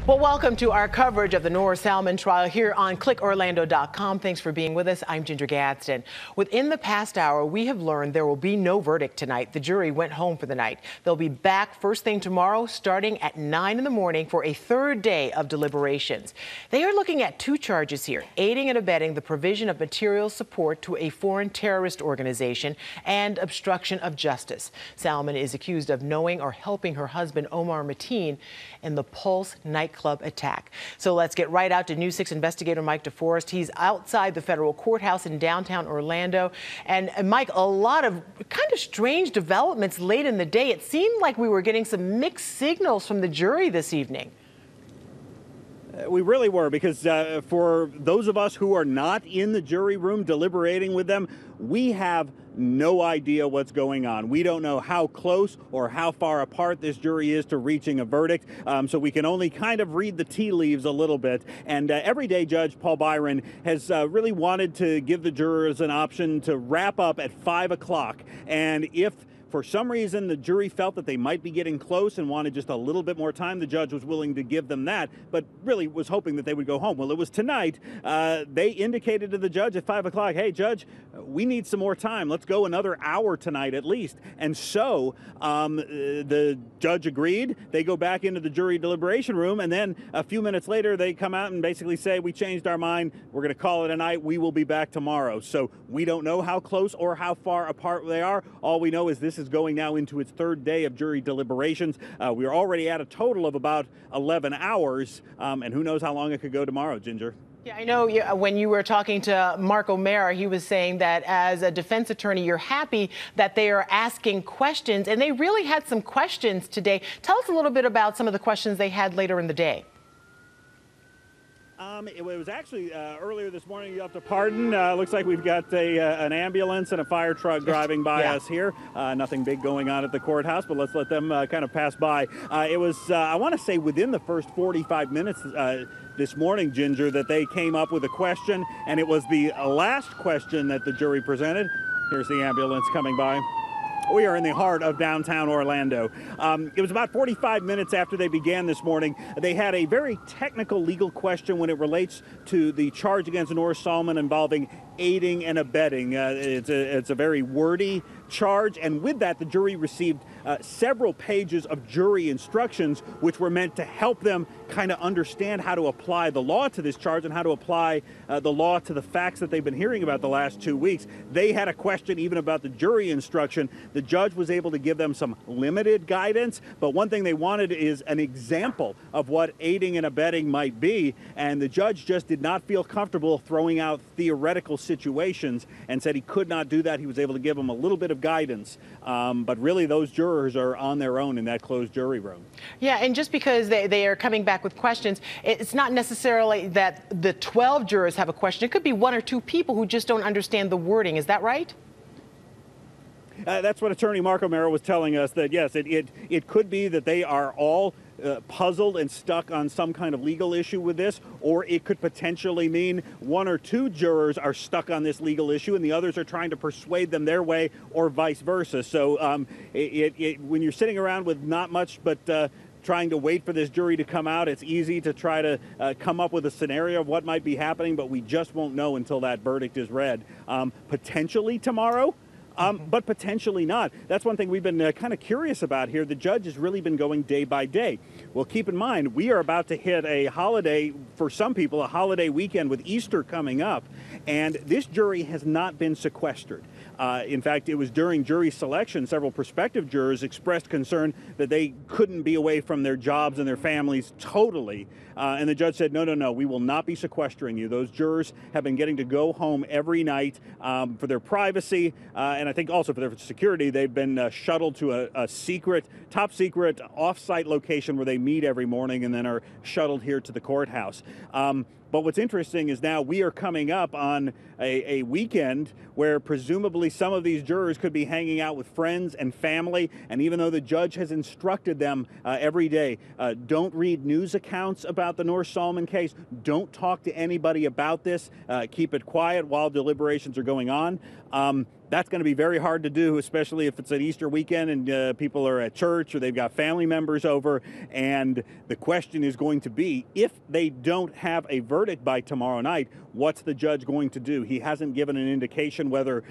Well, welcome to our coverage of the Noor Salman trial here on clickorlando.com. Thanks for being with us. I'm Ginger Gadsden. Within the past hour, we have learned there will be no verdict tonight. The jury went home for the night. They'll be back first thing tomorrow, starting at 9 in the morning for a third day of deliberations. They are looking at two charges here: aiding and abetting the provision of material support to a foreign terrorist organization and obstruction of justice. Salman is accused of knowing or helping her husband, Omar Mateen, in the Pulse nightclub attack. So let's get right out to News 6 investigator Mike DeForest. He's outside the federal courthouse in downtown Orlando. And Mike, a lot of kind of strange developments late in the day. It seemed like we were getting some mixed signals from the jury this evening. We really were, because for those of us who are not in the jury room deliberating with them, we have no idea what's going on. We don't know how close or how far apart this jury is to reaching a verdict, so we can only kind of read the tea leaves a little bit. And everyday Judge Paul Byron has really wanted to give the jurors an option to wrap up at 5 o'clock. And if for some reason the jury felt that they might be getting close and wanted just a little bit more time, the judge was willing to give them that, but really was hoping that they would go home. Well, it was tonight. They indicated to the judge at 5 o'clock, hey, Judge, we need some more time. Let's go another hour tonight at least. And so the judge agreed. They go back into the jury deliberation room, and then a few minutes later, they come out and basically say, we changed our mind. We're going to call it a night. We will be back tomorrow. So we don't know how close or how far apart they are. All we know is this is going now into its third day of jury deliberations. We are already at a total of about 11 hours, and who knows how long it could go tomorrow, Ginger. Yeah, I know when you were talking to Mark O'Mara, he was saying that as a defense attorney, you're happy that they are asking questions, and they really had some questions today. Tell us a little bit about some of the questions they had later in the day. It was actually earlier this morning. You have to pardon. Looks like we've got an ambulance and a fire truck driving by us here. Nothing big going on at the courthouse, but let's let them kind of pass by. It was, I want to say, within the first 45 minutes this morning, Ginger, that they came up with a question, and it was the last question that the jury presented. Here's the ambulance coming by. We are in the heart of downtown Orlando. It was about 45 minutes after they began this morning. They had a very technical legal question when it relates to the charge against Noor Salman involving aiding and abetting. It's a very wordy charge, and with that, the jury received several pages of jury instructions, which were meant to help them kind of understand how to apply the law to this charge and how to apply the law to the facts that they've been hearing about the last 2 weeks. They had a question even about the jury instruction. The judge was able to give them some limited guidance, but one thing they wanted is an example of what aiding and abetting might be, and the judge just did not feel comfortable throwing out theoretical situations and said he could not do that. He was able to give them a little bit of guidance, but really those jurors are on their own in that closed jury room. Yeah, and just because they are coming back with questions, it's not necessarily that the 12 jurors have a question. It could be one or two people who just don't understand the wording. Is that right? That's what Attorney Mark O'Mara was telling us, that yes, it could be that they are all puzzled and stuck on some kind of legal issue with this, or it could potentially mean one or two jurors are stuck on this legal issue and the others are trying to persuade them their way, or vice versa. So when you're sitting around with not much but trying to wait for this jury to come out, it's easy to try to come up with a scenario of what might be happening, but we just won't know until that verdict is read. Potentially tomorrow, but potentially not. That's one thing we've been kind of curious about here. The judge has really been going day by day. Well, keep in mind, we are about to hit a holiday, for some people, a holiday weekend with Easter coming up, and this jury has not been sequestered. In fact, it was during jury selection, several prospective jurors expressed concern that they couldn't be away from their jobs and their families totally. And the judge said, no, we will not be sequestering you. Those jurors have been getting to go home every night for their privacy, and I think also for their security. They've been shuttled to a top secret off-site location where they meet every morning and then are shuttled here to the courthouse. But what's interesting is now we are coming up on a weekend where presumably some of these jurors could be hanging out with friends and family. And even though the judge has instructed them every day, don't read news accounts about the Noor Salman case, don't talk to anybody about this, keep it quiet while deliberations are going on. That's going to be very hard to do, especially if it's an Easter weekend and people are at church or they've got family members over. And the question is going to be, if they don't have a verdict by tomorrow night, what's the judge going to do? He hasn't given an indication whether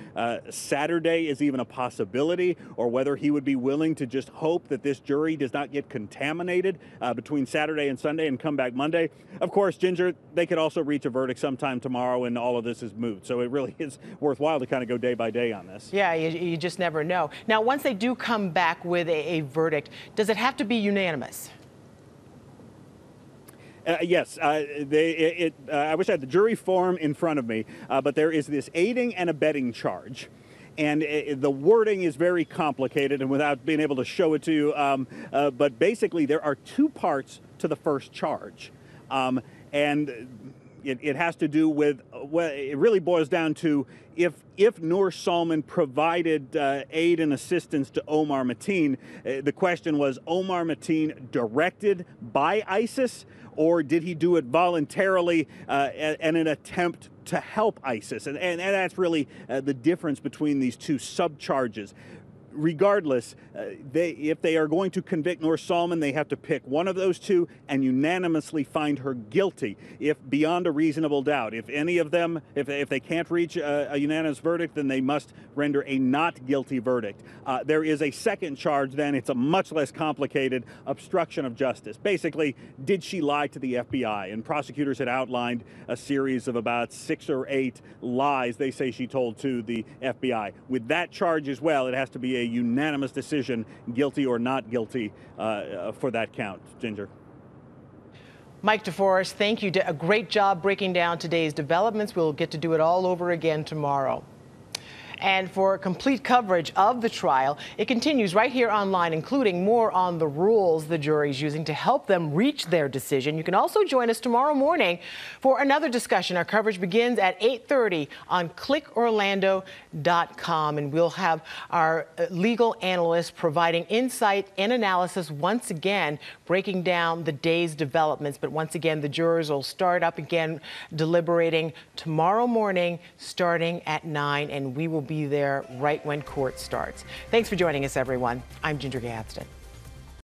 Saturday is even a possibility or whether he would be willing to just hope that this jury does not get contaminated between Saturday and Sunday and come back Monday. Of course, Ginger, they could also reach a verdict sometime tomorrow and all of this is moot. So it really is worthwhile to kind of go day by day on this. Yeah, you just never know. Now, once they do come back with a verdict, does it have to be unanimous? Yes, I wish I had the jury form in front of me, but there is this aiding and abetting charge. And the wording is very complicated, and without being able to show it to you, but basically there are two parts to the first charge. And it has to do with, well, it really boils down to if Noor Salman provided aid and assistance to Omar Mateen, the question was, Omar Mateen directed by ISIS, or did he do it voluntarily in an attempt to help ISIS? And that's really the difference between these two subcharges. Regardless, if they are going to convict Noor Salman, they have to pick one of those two and unanimously find her guilty, if beyond a reasonable doubt. If any of them, if they can't reach a unanimous verdict, then they must render a not guilty verdict. There is a second charge then. It's a much less complicated obstruction of justice. Basically, did she lie to the FBI? And prosecutors had outlined a series of about 6 or 8 lies they say she told to the FBI. With that charge as well, it has to be a unanimous decision, guilty or not guilty, for that count. Ginger. Mike DeForest, thank you. A great job breaking down today's developments. We'll get to do it all over again tomorrow. And for complete coverage of the trial, it continues right here online, including more on the rules the jury's using to help them reach their decision. You can also join us tomorrow morning for another discussion. Our coverage begins at 8:30 on clickorlando.com, and we'll have our legal analyst providing insight and analysis once again, breaking down the day's developments. But once again, the jurors will start up again deliberating tomorrow morning starting at 9, and we will be there right when court starts. Thanks for joining us, everyone. I'm Ginger Gadsden.